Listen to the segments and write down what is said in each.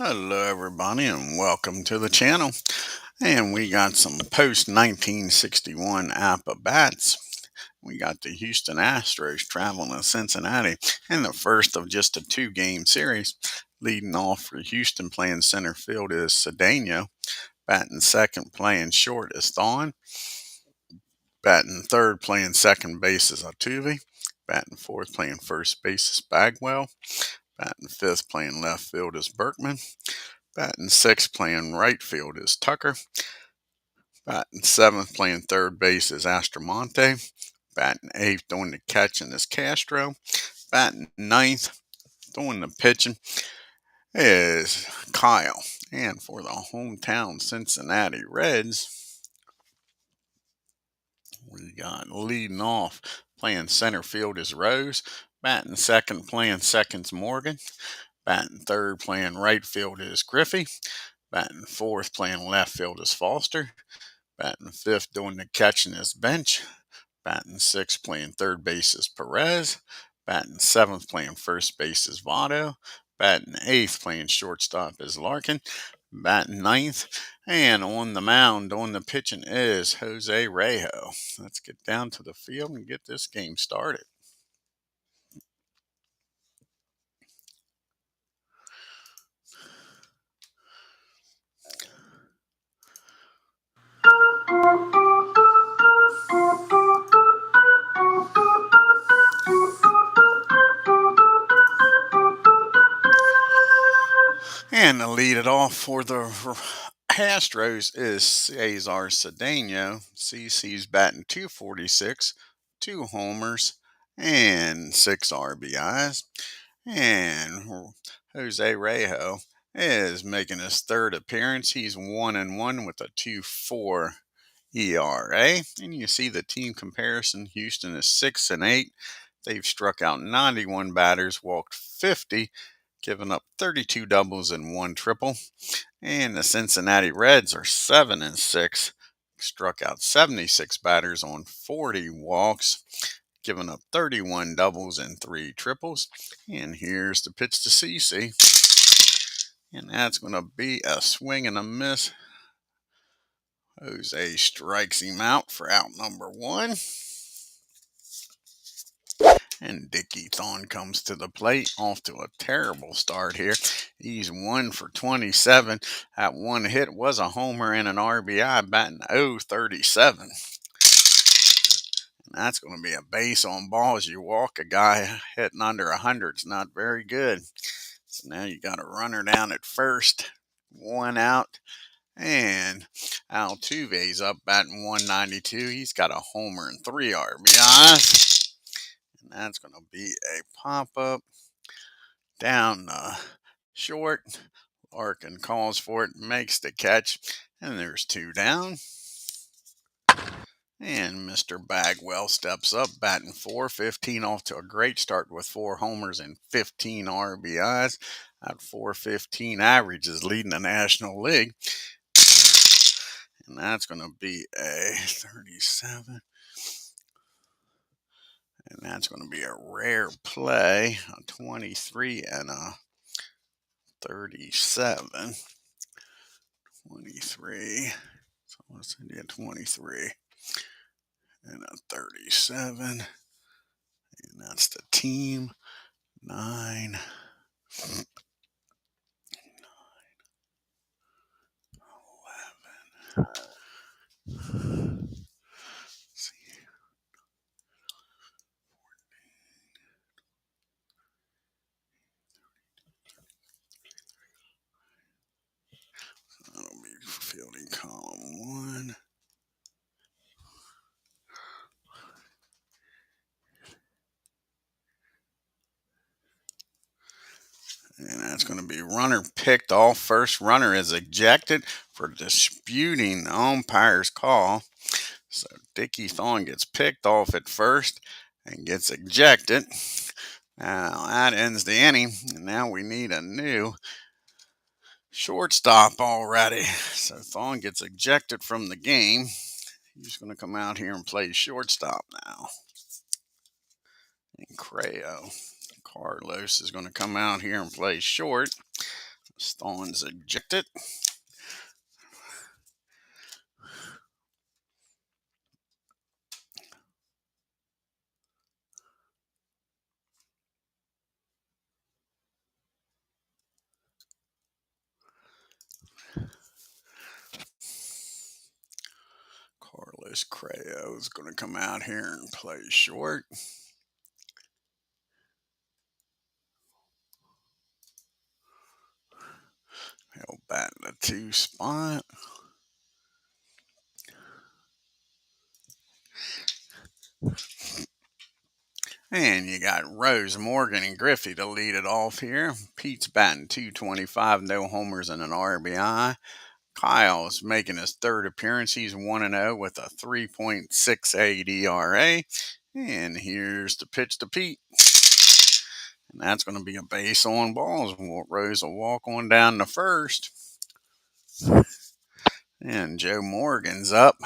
Hello, everybody, and welcome to the channel. And we got some post 1961 Apba bats. We got the Houston Astros traveling to Cincinnati in the first of just a two-game series. Leading off for Houston playing center field is Cedeno. Batting second playing short is Thon. Batting third playing second base is Altuve. Batting fourth playing first base is Bagwell. Batting fifth playing left field is Berkman. Batting sixth playing right field is Tucker. Batting seventh playing third base is Astromonte. Batting eighth doing the catching is Castro. Batting ninth doing the pitching is Kyle. And for the hometown Cincinnati Reds, we got leading off playing center field is Rose. Batting second playing second's Morgan. Batting third playing right field is Griffey. Batting fourth playing left field is Foster. Batting fifth doing the catching is Bench. Batting sixth playing third base is Perez. Batting seventh playing first base is Votto. Batting eighth playing shortstop is Larkin. Batting ninth. And on the mound doing the pitching is Jose Rejo. Let's get down to the field and get this game started. And to lead it off for the Astros is Cesar Cedeno. CC's batting 246, 2 homers, and 6 RBIs. And Jose Rejo is making his third appearance. He's 1-1 with a 2.4 ERA. And you see the team comparison. Houston is 6-8. They've struck out 91 batters, walked 50, given up 32 doubles and 1 triple. And the Cincinnati Reds are 7-6, struck out 76 batters on 40 walks, giving up 31 doubles and 3 triples. And here's the pitch to CC. And that's going to be a swing and a miss. Jose strikes him out for out number 1. And Dickie Thon comes to the plate, off to a terrible start here. He's 1 for 27. That one hit was a homer and an RBI, batting .037. And that's going to be a base on balls. You walk a guy hitting under 100. It's not very good. So now you got a runner down at first, 1 out. And Altuve's up batting 192. He's got a homer and 3 RBIs. And that's going to be a pop-up down short. Larkin calls for it, makes the catch, and there's 2 down. And Mr. Bagwell steps up, batting .415, off to a great start with 4 homers and 15 RBIs. That .415 average is leading the National League. And that's going to be a 37. And that's going to be a rare play, a 23 and a 37. 23. So let's say 23 and a 37. And that's the team. 9. 11. That'll be fielding column 1. And that's going to be runner picked off. First runner is ejected for disputing the umpire's call. So Dickie Thon gets picked off at first and gets ejected. Now that ends the inning. And now we need a new shortstop already. So Thon gets ejected from the game. He's going to come out here and play shortstop now. And Carlos is going to come out here and play short. Stone's ejected. Carlos Creo is going to come out here and play short. He'll bat in the 2 spot. And you got Rose, Morgan, and Griffey to lead it off here. Pete's batting 225, no homers and an RBI. Kyle's making his third appearance. He's 1-0 with a 3.68 ERA. And here's the pitch to Pete. And that's going to be a base on balls. Rose will walk on down to first. And Joe Morgan's up.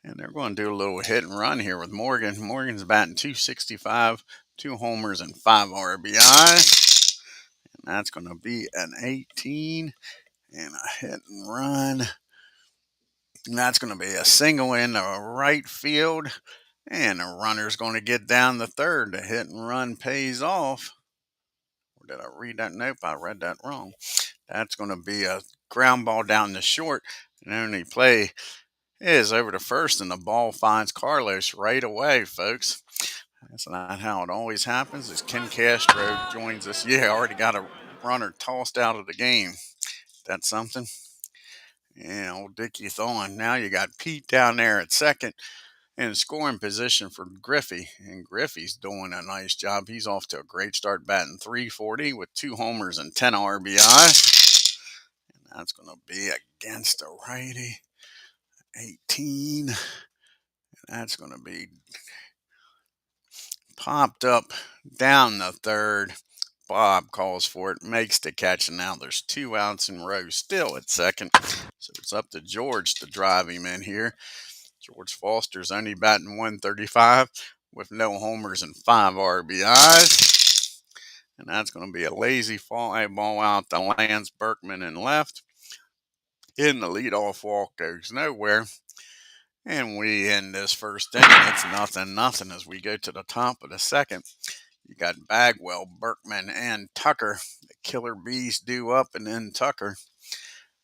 And they're going to do a little hit and run here with Morgan. Morgan's batting 265, 2 homers and 5 RBIs. And that's going to be an 18 and a hit and run. And that's going to be a single in the right field. And the runner's going to get down the third. The hit and run pays off. Or did I read that? Nope, I read that wrong. That's going to be a ground ball down the short. And only play is over to first, and the ball finds Carlos right away, folks. That's not how it always happens. As Ken Castro joins us. Yeah, already got a runner tossed out of the game. That's something. Yeah, old Dickie Thorne. Now you got Pete down there at second in scoring position for Griffey. And Griffey's doing a nice job. He's off to a great start, batting 340 with 2 homers and 10 RBI. And that's going to be against a righty. 18. And that's going to be popped up down the third. Bob calls for it, makes the catch, and now there's 2 outs in row still at second. So it's up to George to drive him in here. George Foster's only batting 135 with no homers and 5 RBIs. And that's going to be a lazy fly ball out to Lance Berkman in left. In the leadoff walk goes nowhere. And we end this first inning. It's 0-0 as we go to the top of the second. You got Bagwell, Berkman, and Tucker. The killer bees due up, and then Tucker.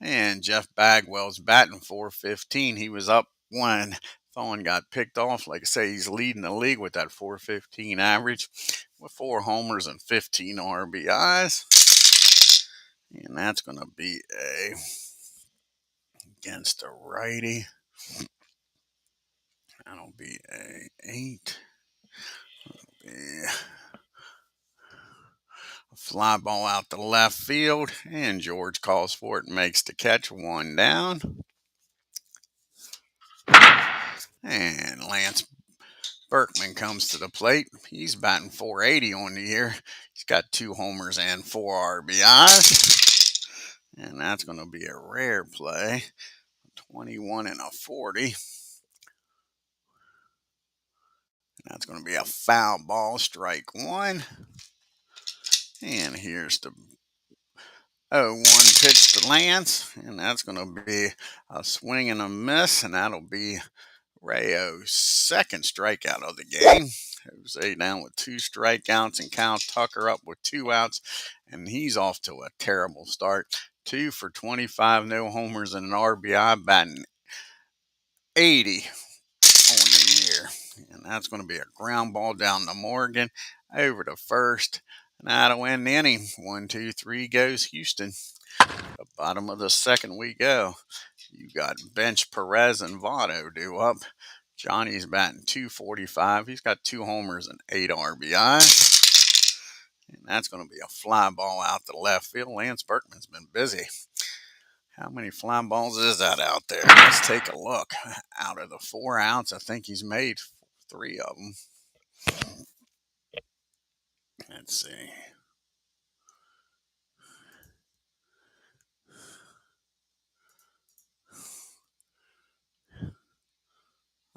And Jeff Bagwell's batting .415. He was up when Thorne got picked off. Like I say, he's leading the league with that .415 average with 4 homers and 15 RBIs. And that's going to be against a righty. That'll be a 8. A fly ball out to left field, and George calls for it and makes the catch. 1 down. And Lance Berkman comes to the plate. He's batting .480 on the year. He's got 2 homers and 4 RBIs. And that's going to be a rare play. 21 and a 40. That's going to be a foul ball, strike 1. And here's the 0-1 pitch to Lance. And that's going to be a swing and a miss. And that'll be Rayo's second strikeout of the game. Jose down with 2 strikeouts, and Kyle Tucker up with 2 outs. And he's off to a terrible start. 2 for 25, no homers and an RBI, batting 80 on the year. And that's going to be a ground ball down to Morgan, over to first. And that'll end the inning. 1, 2, 3 goes Houston. The bottom of the second we go. You got bench Perez and Votto due up. Johnny's batting .245. He's got 2 homers and 8 RBI. And that's going to be a fly ball out to left field. Lance Berkman's been busy. How many fly balls is that out there? Let's take a look. Out of the 4 outs, I think he's made 3 of them. Let's see.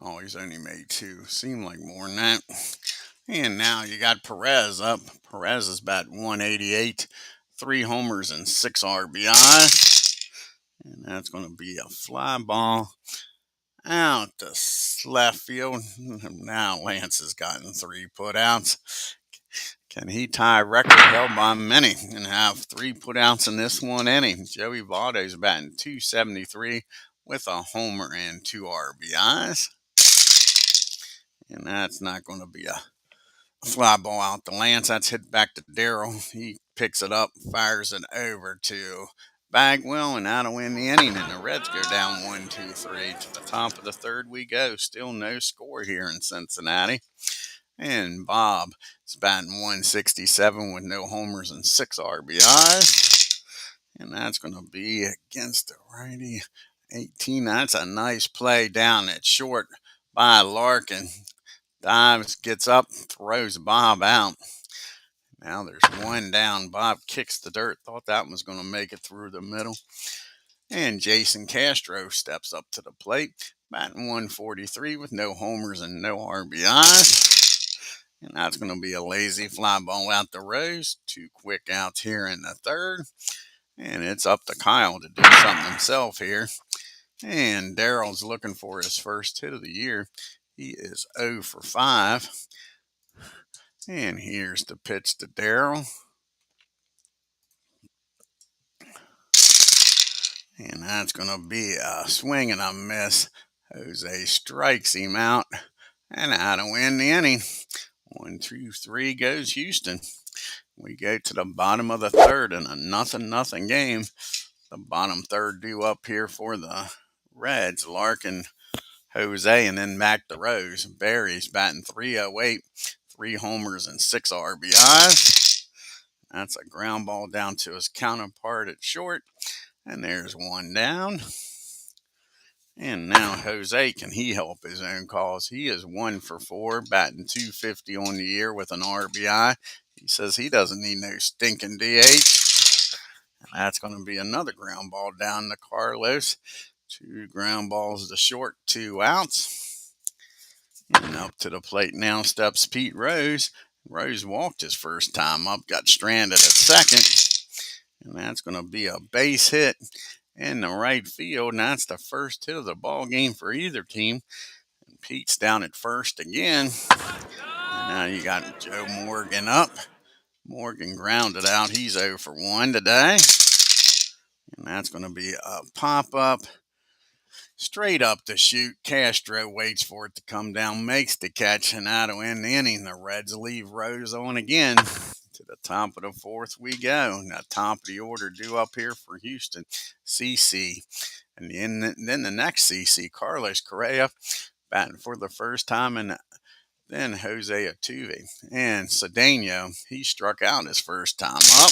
Oh, he's only made 2. Seemed like more than that. And now you got Perez up. Perez is batting .188, 3 homers and 6 RBIs. And that's going to be a fly ball out to left field. Now Lance has gotten 3 putouts. Can he tie a record held by many and have 3 putouts in this one inning? Joey Votto's batting .273 with a homer and 2 RBIs. And that's not going to be a fly ball out to Lance. That's hit back to DARRYL. He picks it up, fires it over to Bagwell, and that'll win the inning. And the Reds go down 1-2-3. To the top of the third we go. Still no score here in Cincinnati. And Bob is batting .167 with no homers and 6 RBIs. And that's going to be against the righty 18. That's a nice play down at short by Larkin. Dives, gets up, throws Bob out. Now there's 1 down. Bob kicks the dirt. Thought that was going to make it through the middle. And Jason Castro steps up to the plate, batting .143 with no homers and no RBIs. And that's going to be a lazy fly ball out to Rose. 2 quick outs here in the third. And it's up to Kyle to do something himself here. And Darryl's looking for his first hit of the year. He is 0 for 5. And here's the pitch to DARRYL. And that's going to be a swing and a miss. Jose strikes him out. And out to win the inning. 1-2-3 goes Houston. We go to the bottom of the third in a 0-0 game. The bottom third due up here for the Reds. Larkin, Jose, and then back to Rose. Barry's batting .308, 3 homers and 6 RBIs. That's a ground ball down to his counterpart at short. And there's 1 down. And now Jose, can he help his own cause? He is 1 for 4, batting .250 on the year with an RBI. He says he doesn't need no stinking DH. And that's going to be another ground ball down to Carlos. 2 ground balls to short, 2 outs. And up to the plate now steps Pete Rose. Rose walked his first time up, got stranded at second. And that's going to be a base hit in the right field. And that's the first hit of the ball game for either team. And Pete's down at first again. And now you got Joe Morgan up. Morgan grounded out. He's 0 for 1 today. And that's going to be a pop-up. Straight up the chute. Castro waits for it to come down, makes the catch, and out to end the inning. The Reds leave Rose on again. To the top of the fourth we go. Now, top of the order due up here for Houston. CC. And then the next CC, Carlos Correa, batting for the first time, and then Jose Altuve. And Cedeno, he struck out his first time up.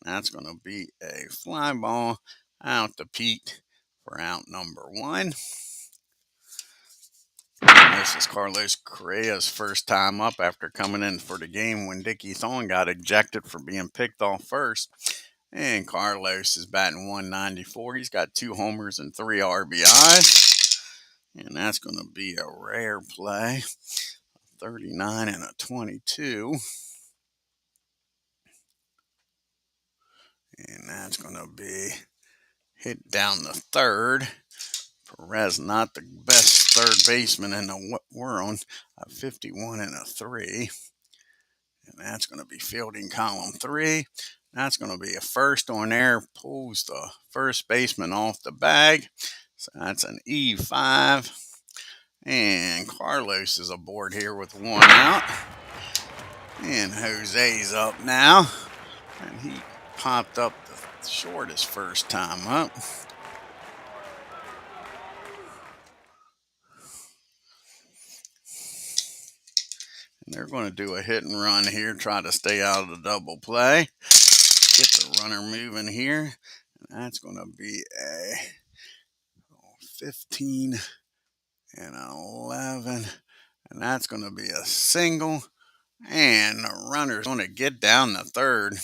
That's going to be a fly ball out to Pete for out number 1. This is Carlos Correa's first time up after coming in for the game when Dickie Thorne got ejected for being picked off first. And Carlos is batting .194. He's got 2 homers and 3 RBIs. And that's going to be a rare play. 39 and a 22. And that's going to be hit down the third. Perez, not the best third baseman in the world, 51 and a 3. And that's going to be fielding column 3. That's going to be a first on there, pulls the first baseman off the bag. So that's an E5. And Carlos is aboard here with 1 out. And Jose's up now. And he popped up the shortest first time up. And they're going to do a hit and run here, try to stay out of the double play. Get the runner moving here. And that's going to be a 15 and 11. And that's going to be a single. And the runner's going to get down the third.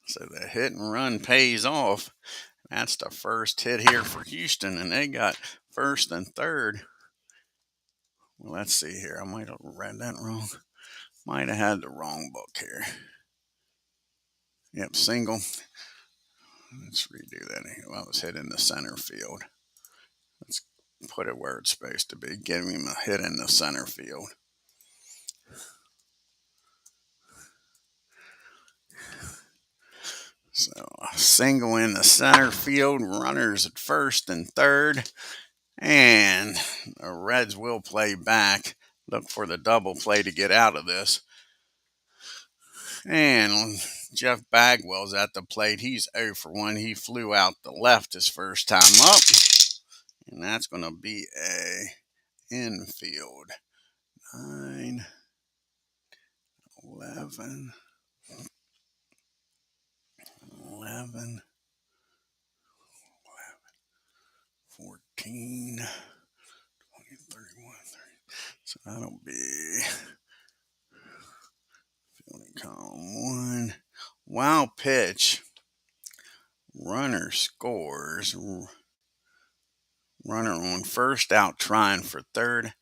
So the hit and run pays off. That's the first hit here for Houston. And they got first and third. Well, let's see here. I might have read that wrong. Might have had the wrong book here. Yep, single. Let's redo that. Well, I was hitting the center field. Let's put it where it's supposed to be. Give him a hit in the center field. So a single in the center field. Runners at first and third. And the Reds will play back. Look for the double play to get out of this. And Jeff Bagwell's at the plate. He's 0 for 1. He flew out the left his first time up. And that's going to be a infield. 9, 11, 11, 14, 20, 31, 30. So that'll be fielding column 1. Wild pitch. Runner scores. Runner on first, out trying for third.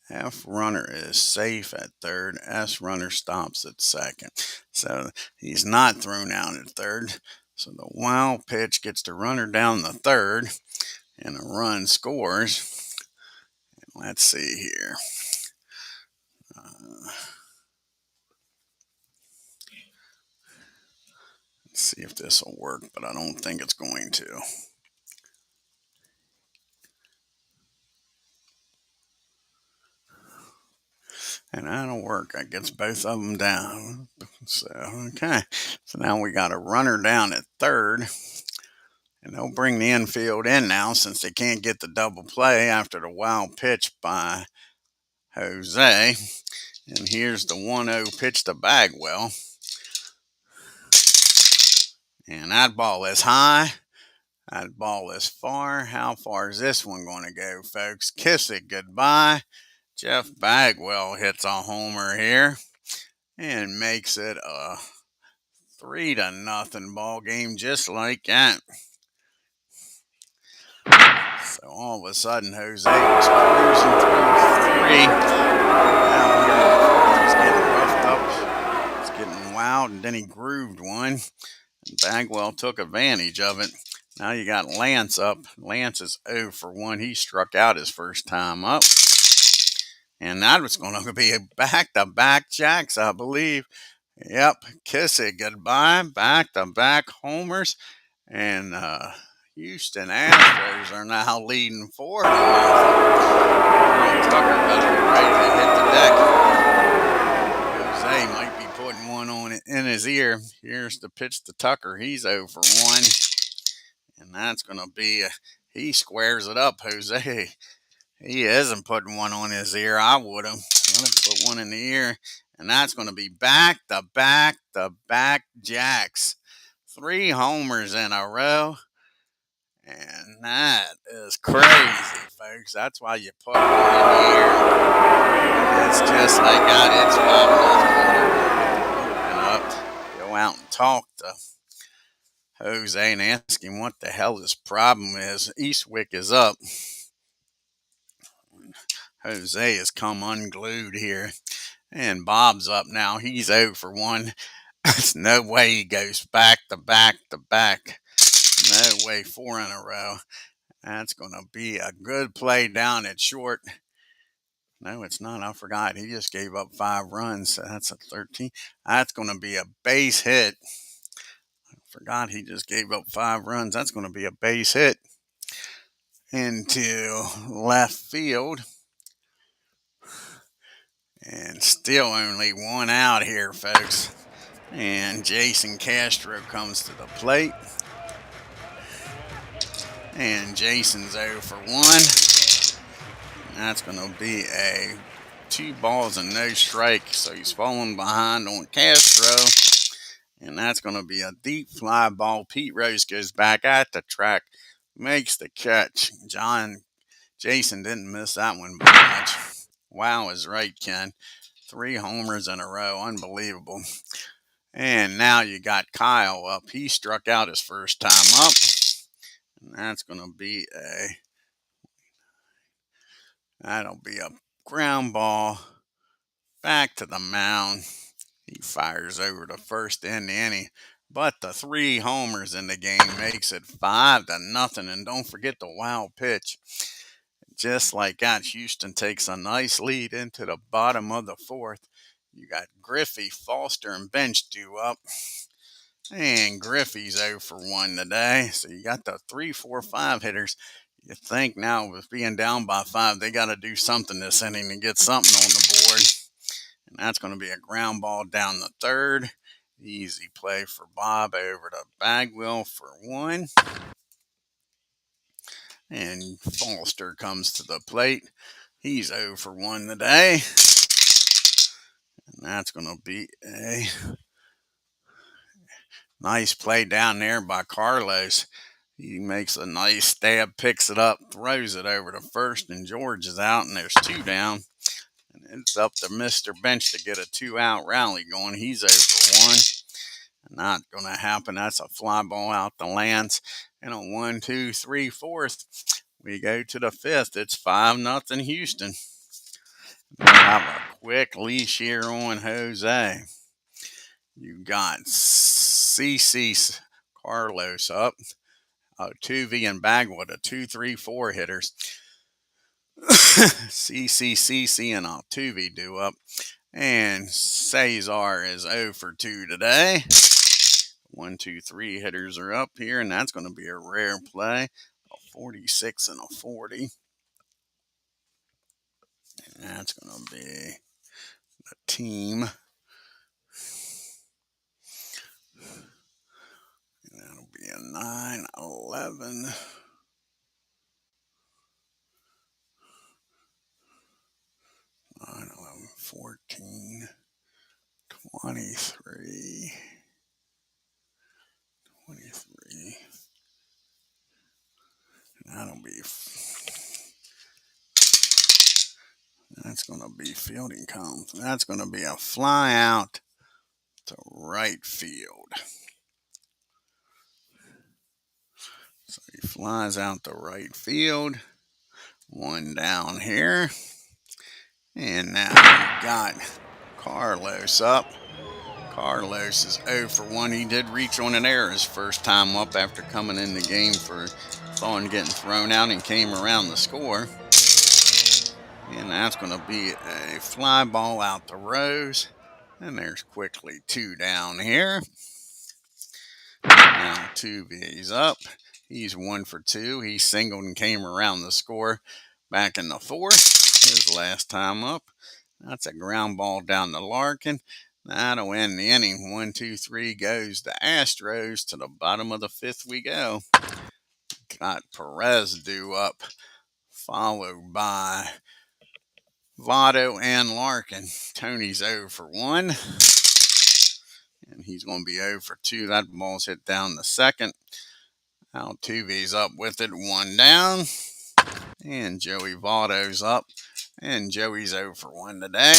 F runner is safe at third. S runner stops at second. So he's not thrown out at third. So the wild pitch gets the runner down the third, and a run scores. Let's see here. Let's see if this will work, but I don't think it's going to. And that'll work. I gets both of them down. So, okay. So now we got a runner down at third. And they'll bring the infield in now since they can't get the double play after the wild pitch by Jose. And here's the 1-0 pitch to Bagwell. And that ball is high. That ball is far. How far is this one going to go, folks? Kiss it goodbye. Jeff Bagwell hits a homer here and makes it a 3-0 ball game just like that. So all of a sudden, Jose was cruising through 3. Now here in the fourth, he's getting roughed up. It's getting wild, and then he grooved one. And Bagwell took advantage of it. Now you got Lance up. Lance is 0 for 1. He struck out his first time up. And that was going to be a back-to-back jacks, I believe. Yep, kiss it goodbye. Back-to-back homers. And Houston Astros are now leading 4-0. Tucker better ready to hit the deck. Jose might be putting one on it in his ear. Here's the pitch to Tucker. He's 0 for 1. And that's going to be, he squares it up, Jose. He isn't putting one on his ear. I would have. I'd have put one in the ear. And that's going to be back-to-back jacks. 3 homers in a row. And that is crazy, folks. That's why you put one in the ear. It's just like that. It's 5-0. Open up. Go out and talk to Jose and ask him what the hell his problem is. Eastwick is up. Jose has come unglued here. And Bob's up now. He's 0 for 1. There's no way he goes back-to-back. No way, 4 in a row. That's going to be a good play down at short. No, it's not. I forgot. He just gave up 5 runs. So that's a 13. That's going to be a base hit. I forgot he just gave up 5 runs. That's going to be a base hit into left field. And still only 1 out here, folks. And Jason Castro comes to the plate. And Jason's 0 for 1. That's going to be a 2 balls and no strike. So he's falling behind on Castro. And that's going to be a deep fly ball. Pete Rose goes back at the track. Makes the catch. Jason didn't miss that one by much. Wow is right, Ken. 3 homers in a row. Unbelievable. And now you got Kyle up. He struck out his first time up. And that's going to be that'll be a ground ball back to the mound. He fires over to first in the inning. But the 3 homers in the game makes it 5-0. And don't forget the wild pitch. Just like that, Houston takes a nice lead into the bottom of the 4th. You got Griffey, Foster, and Bench due up. And Griffey's 0 for 1 today. So you got the 3, 4, 5 hitters. You think now with being down by 5, they got to do something this inning to get something on the board. And that's going to be a ground ball down the 3rd. Easy play for Bob over to Bagwell for 1. And Foster comes to the plate. He's 0 for 1 today. And that's going to be a nice play down there by Carlos. He makes a nice stab, picks it up, throws it over to first, and George is out, and there's 2 down. And it's up to Mr. Bench to get a 2-out rally going. He's 0 for 1. Not going to happen. That's a fly ball out the lands. And a 1, 2, 3, 4th. We go to the 5th. It's 5-0 Houston. We have a quick leash here on Jose. You got CC Carlos up. Tuvey and Bagwell, the 2, 3, 4 hitters. CC and Altuve due up. And Cesar is 0 for 2 today. 1, 2, 3 hitters are up here, and that's going to be a rare play. A 46 and a 40. And that's going to be the team. And that'll be a 9, 11. 9, 11, 14, 23. 23. That'll be. That's going to be fielding comes. That's going to be a fly out to right field. So he flies out to right field. 1 down here. And now we got Carlos up. Carlos is 0 for 1. He did reach on an error his first time up after coming in the game for Thorn getting thrown out and came around the score. And that's going to be a fly ball out to Rose. And there's quickly 2 down here. Now Tuvey's up. He's 1 for 2. He singled and came around the score back in the 4th. His last time up. That's a ground ball down to Larkin. That'll end the inning. 1, 2, 3 goes to Astros. To the bottom of the 5th we go. Got Perez due up, followed by Votto and Larkin. Tony's 0 for 1. And he's going to be 0 for 2. That ball's hit down the 2nd. Altuve's up with it. 1 down. And Joey Votto's up. And Joey's 0 for 1 today.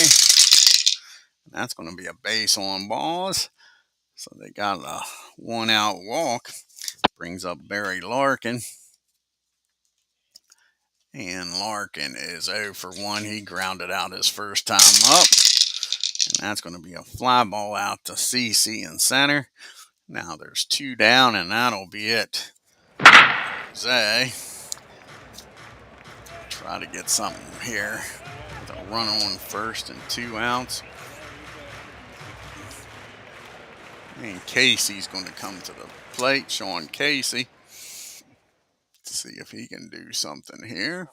That's going to be a base on balls. So they got a 1-out walk. Brings up Barry Larkin. And Larkin is 0 for 1. He grounded out his first time up. And that's going to be a fly ball out to CC in center. Now there's 2 down, and that'll be it. Jose. Try to get something here. With a run on first and 2 outs. And Casey's going to come to the plate. Sean Casey. To see if he can do something here.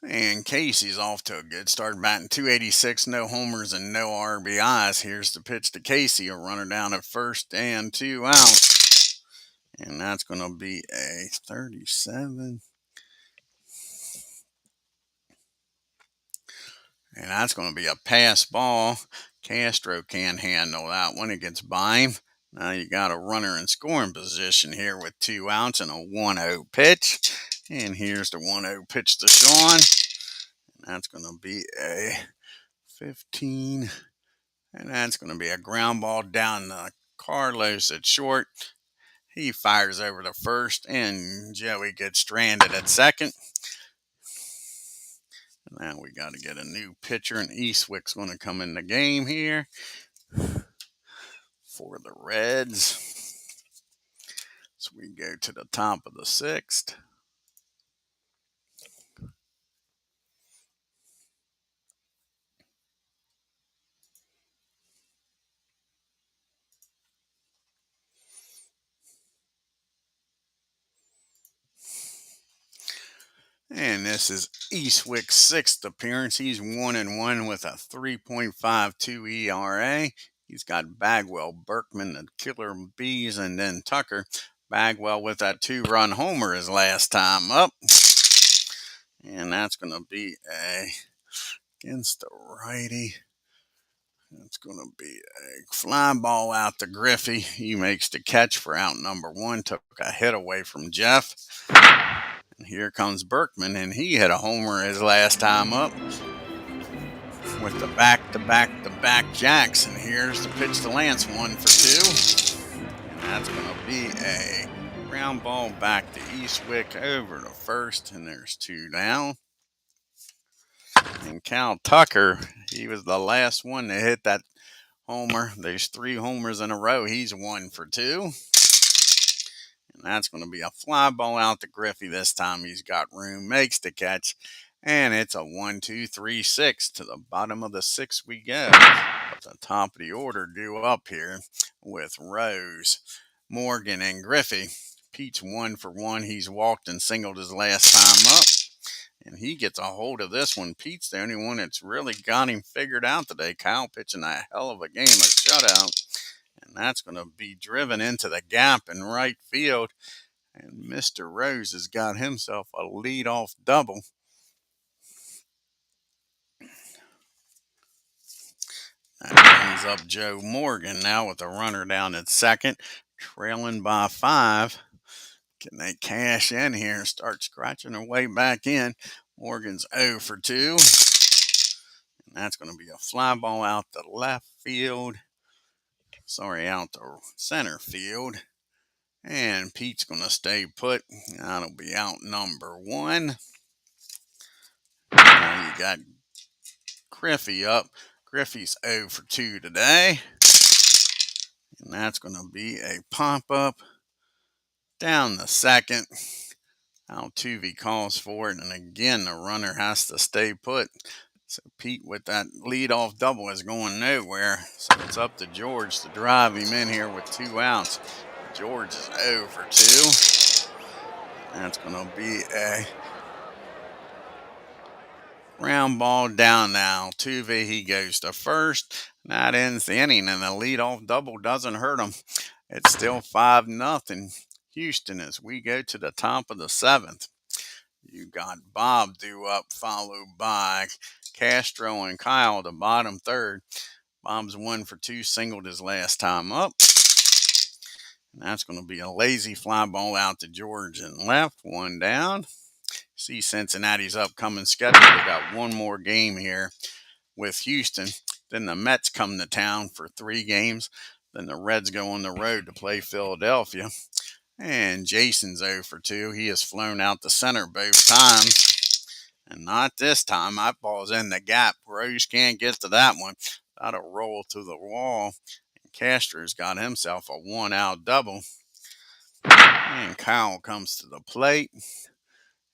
And Casey's off to a good start, batting .286, no homers and no RBIs. Here's the pitch to Casey, a runner down at first and 2 outs. And that's going to be a 37. And that's going to be a pass ball. Castro can't handle that one. It gets by him. Now you got a runner in scoring position here with 2 outs and a 1-0 pitch. And here's the 1-0 pitch to Sean. That's going to be a 15. And that's going to be a ground ball down the Carlos at short. He fires over to first, and Joey gets stranded at second. Now we got to get a new pitcher, and Eastwick's going to come in the game here for the Reds. So we go to the top of the sixth. And this is Eastwick's sixth appearance. He's 1-1 with a 3.52 ERA. He's got Bagwell, Berkman, the Killer Bees, and then Tucker. Bagwell with that 2-run homer his last time up. And that's going to be against the righty. It's going to be a fly ball out to Griffey. He makes the catch for out number 1. Took a hit away from Jeff. And here comes Berkman, and he hit a homer his last time up with the back-to-back jacks. And here's the pitch to Lance, 1 for 2. And that's going to be a ground ball back to Eastwick over to first, and there's 2 down. And Cal Tucker, he was the last one to hit that homer. There's 3 homers in a row. He's 1 for 2. And that's going to be a fly ball out to Griffey. This time he's got room, makes the catch. And it's a 1, 2, 3, 6. To the bottom of the 6 we go. But the top of the order due up here with Rose, Morgan, and Griffey. Pete's 1 for 1. He's walked and singled his last time up. And he gets a hold of this one. Pete's the only one that's really got him figured out today. Kyle pitching a hell of a game, a shutout. And that's going to be driven into the gap in right field. And Mr. Rose has got himself a leadoff double. That brings up Joe Morgan now with a runner down at second, trailing by 5. Can they cash in here and start scratching their way back in? Morgan's 0 for 2. And that's going to be a fly ball out to left field. Out to center field. And Pete's going to stay put. That'll be out number 1. Now you got Griffey up. Griffey's 0 for 2 today. And that's going to be a pop-up down the second. Altuve calls for it, and again, the runner has to stay put. So Pete with that leadoff double is going nowhere. So it's up to George to drive him in here with 2 outs. George is 0 for 2. That's going to be a ground ball down now. Altuve, he goes to first. That ends the inning, and the leadoff double doesn't hurt him. It's still 5-0. Houston as we go to the top of the 7th. You got Bob due up, followed by Castro and Kyle, the bottom 3rd. Bob's 1 for 2, singled his last time up. And that's going to be a lazy fly ball out to George and left, 1 down. See Cincinnati's upcoming schedule. They got 1 more game here with Houston. Then the Mets come to town for 3 games. Then the Reds go on the road to play Philadelphia. And Jason's 0 for 2. He has flown out the center both times. And not this time. That ball's in the gap. Rose can't get to that one. That'll roll to the wall. And Castro's got himself a 1-out double. And Kyle comes to the plate.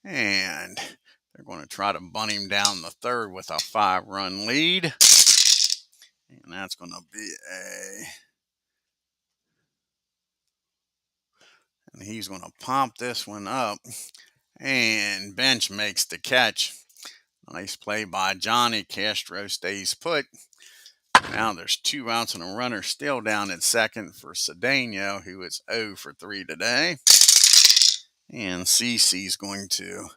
And they're going to try to bunt him down the 3rd with a 5-run lead. And that's going to be and he's going to pump this one up. And Bench makes the catch. Nice play by Johnny. Castro stays put. Now there's 2 outs and a runner still down at second for Cedeno, who is 0 for 3 today. And CC's going to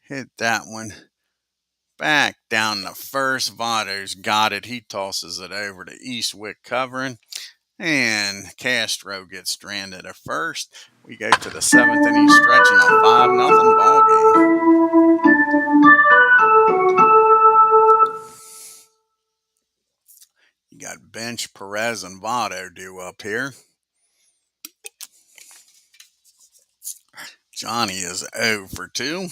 hit that one back down the first. Votto's got it. He tosses it over to Eastwick covering. And Castro gets stranded at first. We go to the 7th inning stretch in a 5-0 ball game. got bench, Perez, and Votto due up here. Johnny is 0 for 2.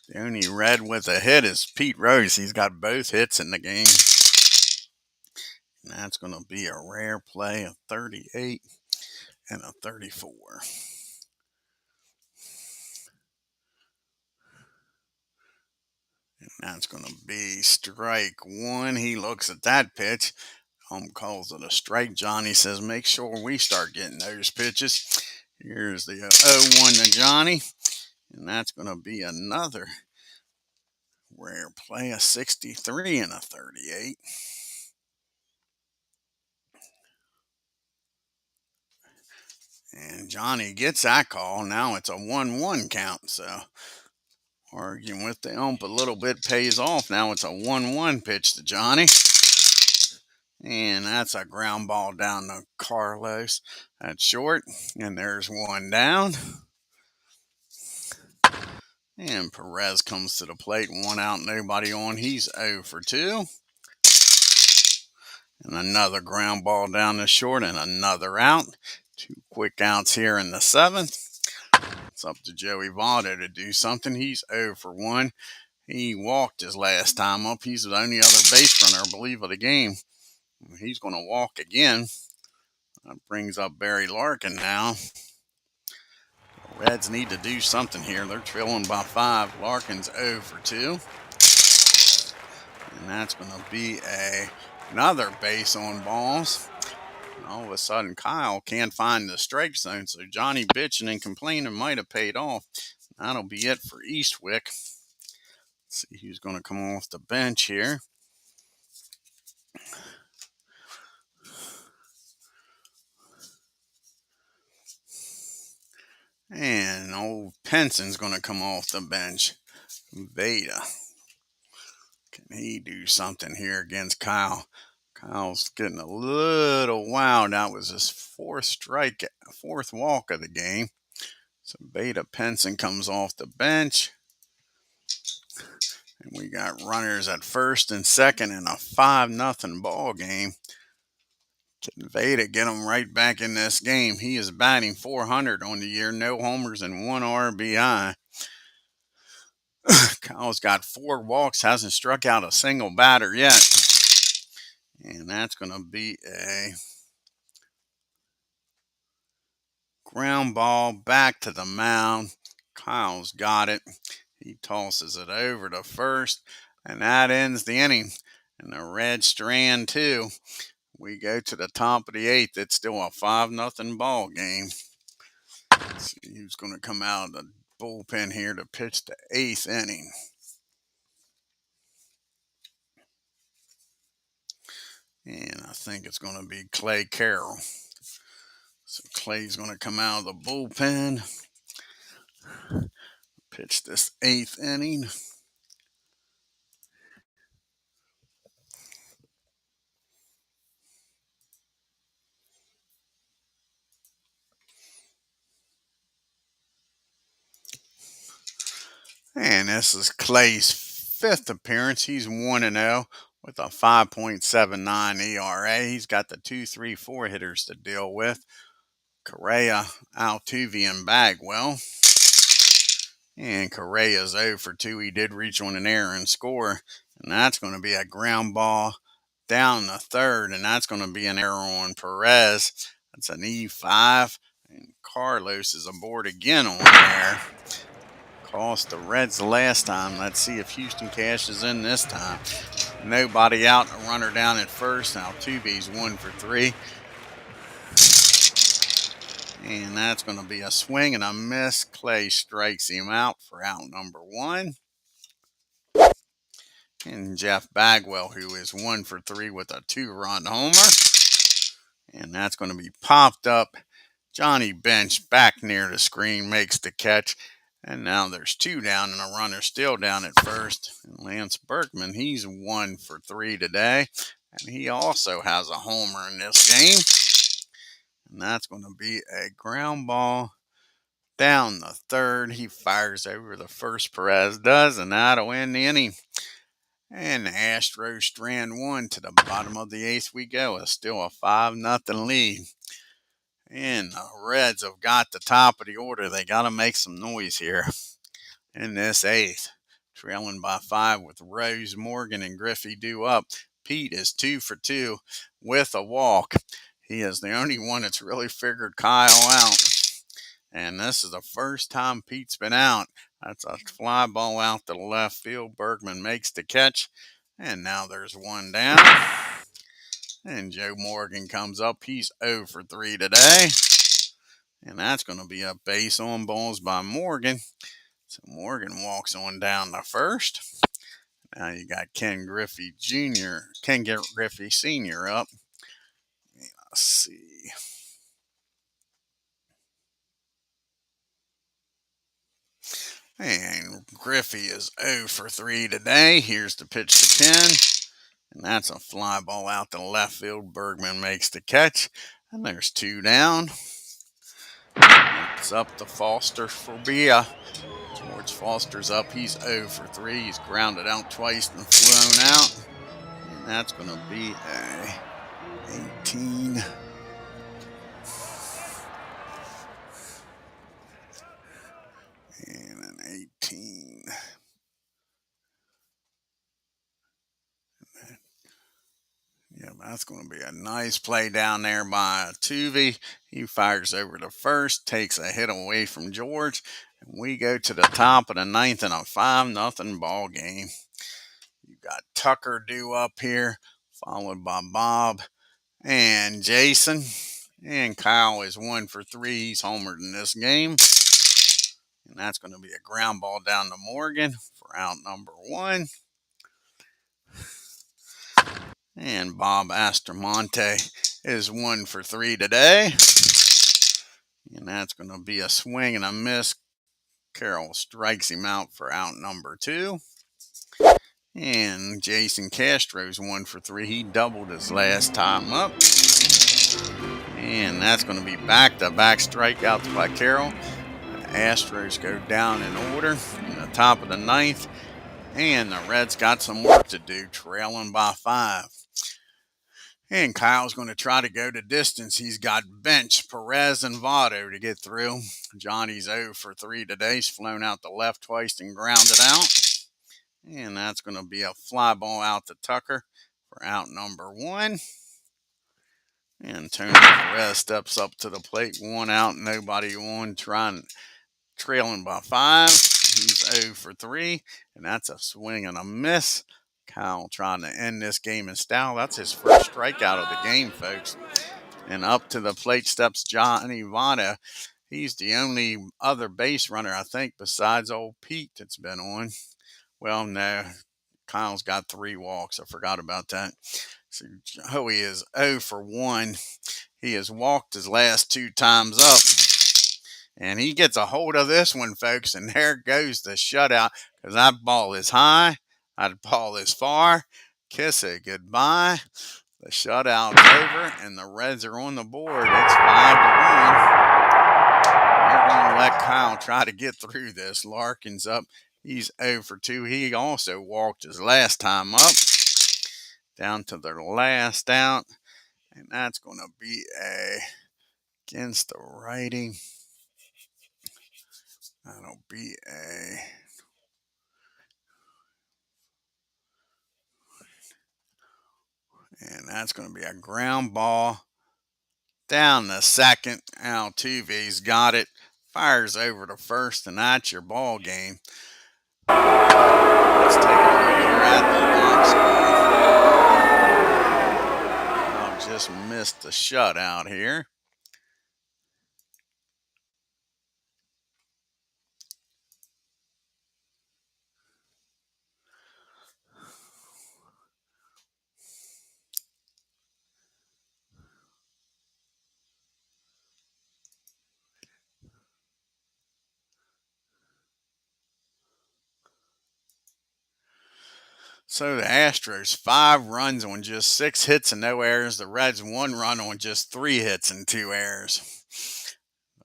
The only red with a hit is Pete Rose. He's got both hits in the game. And that's going to be a rare play, a 38 and a 34. And that's going to be strike one. He looks at that pitch. Calls it a strike. Johnny says, make sure we start getting those pitches. Here's the 0-1 to Johnny. And that's going to be another rare play, a 63 and a 38. And Johnny gets that call. Now it's a 1-1 count. So arguing with the ump a little bit pays off. Now it's a 1-1 pitch to Johnny. And that's a ground ball down to Carlos. That's short. And there's one down. And Perez comes to the plate. 1 out, nobody on. He's 0 for 2. And another ground ball down the short and another out. 2 quick outs here in the 7th. It's up to Joey Votto to do something. He's 0 for 1. He walked his last time up. He's the only other base runner, I believe, of the game. He's going to walk again. That brings up Barry Larkin now. The Reds need to do something here. They're trailing by 5. Larkin's 0 for 2. And that's going to be another base on balls. And all of a sudden, Kyle can't find the strike zone. So Johnny bitching and complaining might have paid off. That'll be it for Eastwick. Let's see who's going to come off the bench here. And old Penson's going to come off the bench. Veda. Can he do something here against Kyle? Kyle's getting a little wild. That was his 4th walk of the game. So Veda Penson comes off the bench. And we got runners at first and second in a 5-0 ball game. Can Veda get him right back in this game? He is batting .400 on the year. No homers and 1 RBI. Kyle's got 4 walks. Hasn't struck out a single batter yet. And that's going to be a ground ball back to the mound. Kyle's got it. He tosses it over to first. And that ends the inning. And the Reds strand 2. We go to the top of the 8th. It's still a 5-0 ball game. Let's see who's going to come out of the bullpen here to pitch the 8th inning. And I think it's going to be Clay Carroll. So Clay's going to come out of the bullpen, pitch this 8th inning. And this is Clay's 5th appearance. He's 1-0 with a 5.79 ERA. He's got the 2-3-4 hitters to deal with. Correa, Altuve, and Bagwell. And Correa's 0 for 2. He did reach on an error and score. And that's going to be a ground ball down the 3rd. And that's going to be an error on Perez. That's an E5. And Carlos is aboard again on there. Cost the Reds the last time. Let's see if Houston cashes in this time. Nobody out. A runner down at first. Altuve's 1 for 3. And that's going to be a swing and a miss. Clay strikes him out for out number 1. And Jeff Bagwell, who is 1 for 3 with a 2-run homer. And that's going to be popped up. Johnny Bench back near the screen makes the catch. And now there's 2 down and a runner still down at first. And Lance Berkman, he's 1 for 3 today. And he also has a homer in this game. And that's going to be a ground ball down the 3rd. He fires over the first, Perez does, and that'll end the inning. And the Astros strand one. To the bottom of the eighth we go. It's still a 5-0 lead. And the Reds have got the top of the order. They got to make some noise here in this eighth. Trailing by 5 with Rose, Morgan, and Griffey due up. Pete is 2 for 2 with a walk. He is the only one that's really figured Kyle out. And this is the first time Pete's been out. That's a fly ball out to the left field. Bergman makes the catch. And now there's one down. And Joe Morgan comes up. He's 0 for 3 today. And that's going to be a base on balls by Morgan. So Morgan walks on down to first. Now you got Ken Griffey Sr. up. Let's see. And Griffey is 0 for 3 today. Here's the pitch to Ken. And that's a fly ball out to left field. Bergman makes the catch. And there's 2 down. It's up to Foster for Bia. George Foster's up. He's 0 for 3. He's grounded out twice and flown out. And that's going to be a 18. And an 18. Yeah, that's going to be a nice play down there by Tuvey. He fires over to first, takes a hit away from George, and we go to the top of the ninth in a 5-0 ball game. You got Tucker due up here, followed by Bob and Jason. And Kyle is 1 for 3. He's homered in this game. And that's going to be a ground ball down to Morgan for out number 1. And Bob Astromonte is 1 for 3 today. And that's going to be a swing and a miss. Carroll strikes him out for out number 2. And Jason Castro's 1 for 3. He doubled his last time up. And that's going to be back-to-back strikeouts by Carroll. The Astros go down in order in the top of the ninth. And the Reds got some work to do, trailing by 5. And Kyle's going to try to go to distance. He's got bench, Perez, and Votto to get through. Johnny's 0 for 3 today. He's flown out the left twice and grounded out. And that's going to be a fly ball out to Tucker for out number 1. And Tony Perez steps up to the plate. 1 out, nobody on, trailing by 5. He's 0 for 3. And that's a swing and a miss. Kyle trying to end this game in style. That's his first strikeout of the game, folks. And up to the plate steps Johnny Votto. He's the only other base runner, I think, besides old Pete that's been on. Well, no, Kyle's got 3 walks. I forgot about that. So Hoey is 0 for 1. He has walked his last 2 times up. And he gets a hold of this one, folks. And there goes the shutout because that ball is high. That ball is far. Kiss it goodbye. The shutout's over, and the Reds are on the board. It's 5-1. They're going to let Kyle try to get through this. Larkin's up. He's 0 for 2. He also walked his last time up. Down to their last out. And that's going to be against the righty. That'll be and that's going to be a ground ball down the second. Altuve's got it. Fires over to first, and that's your ball game. Let's take a look here at the box score. Just missed the shutout here. So the Astros, 5 runs on just 6 hits and no errors. The Reds, 1 run on just 3 hits and 2 errors.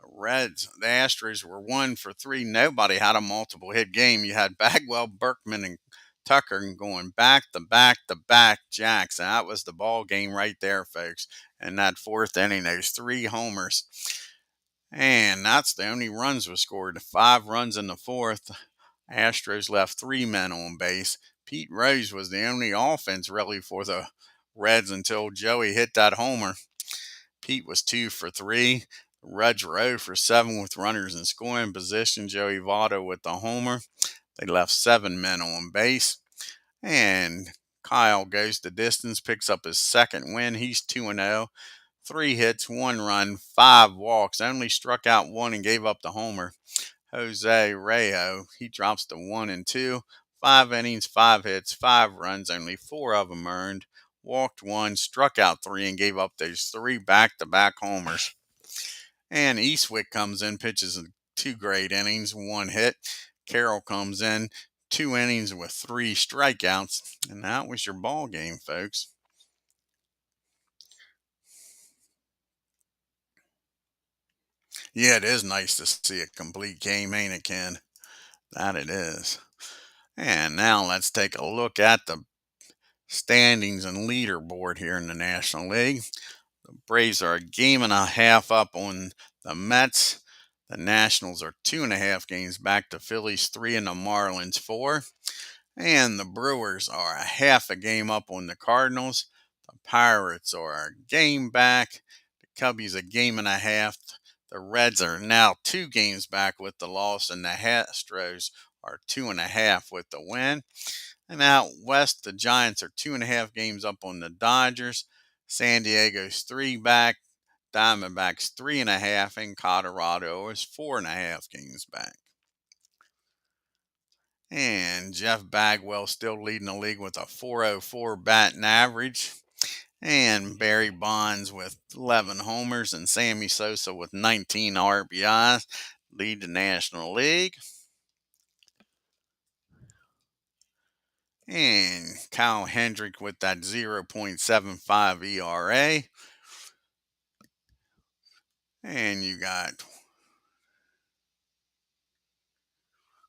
The Astros were 1 for 3. Nobody had a multiple hit game. You had Bagwell, Berkman, and Tucker going back to back to back jacks. And that was the ball game right there, folks. In that fourth inning, those 3 homers. And that's the only runs were scored. 5 runs in the fourth. Astros left 3 men on base. Pete Rose was the only offense really for the Reds until Joey hit that homer. Pete was 2 for 3. The Reds were 0 for 7 with runners in scoring position. Joey Votto with the homer. They left 7 men on base. And Kyle goes the distance, picks up his second win. He's 2-0. 3 hits, 1 run, 5 walks. Only struck out 1 and gave up the homer. Jose Rayo, he drops to 1-2. 5 innings, 5 hits, 5 runs, only 4 of them earned. Walked 1, struck out 3, and gave up those 3 back-to-back homers. And Eastwick comes in, pitches 2 great innings, 1 hit. Carroll comes in, 2 innings with 3 strikeouts. And that was your ball game, folks. Yeah, it is nice to see a complete game, ain't it, Ken? That it is. And now let's take a look at the standings and leaderboard here in the National League. The Braves are a game and a half up on the Mets. The Nationals are 2.5 games back. The Phillies 3 and the Marlins 4. And the Brewers are a half a game up on the Cardinals. The Pirates are a game back. The Cubbies a game and a half. The Reds are now 2 games back with the loss, and the Astros are 2.5 with the win. And out west, the Giants are 2.5 games up on the Dodgers. San Diego's 3 back. Diamondbacks 3.5, and Colorado is 4.5 games back. And Jeff Bagwell still leading the league with a .404 batting average. And Barry Bonds with 11 homers and Sammy Sosa with 19 RBIs lead the National League. And Kyle Hendrick with that 0.75 ERA. And you got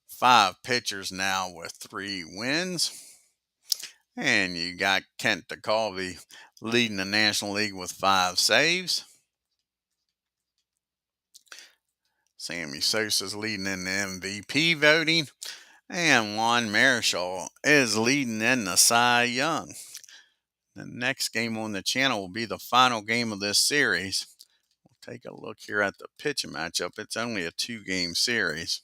5 pitchers now with 3 wins. And you got Kent DeCalvey leading the National League with 5 saves. Sammy Sosa's leading in the MVP voting. And Juan Marichal is leading in the Cy Young. The next game on the channel will be the final game of this series. We'll take a look here at the pitching matchup. It's only a 2-game series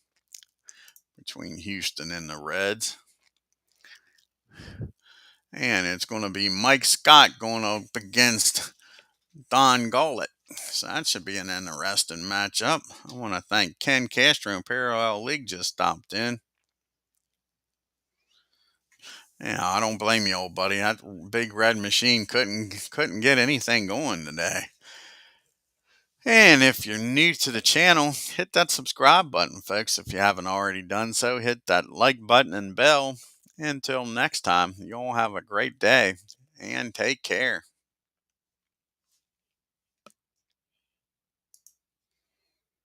between Houston and the Reds. And it's going to be Mike Scott going up against Don Gullett. So that should be an interesting matchup. I want to thank Ken Castro and Parallel League just stopped in. Yeah, I don't blame you, old buddy. That big red machine couldn't get anything going today. And if you're new to the channel, hit that subscribe button, folks. If you haven't already done so, hit that like button and bell. Until next time, you all have a great day and take care.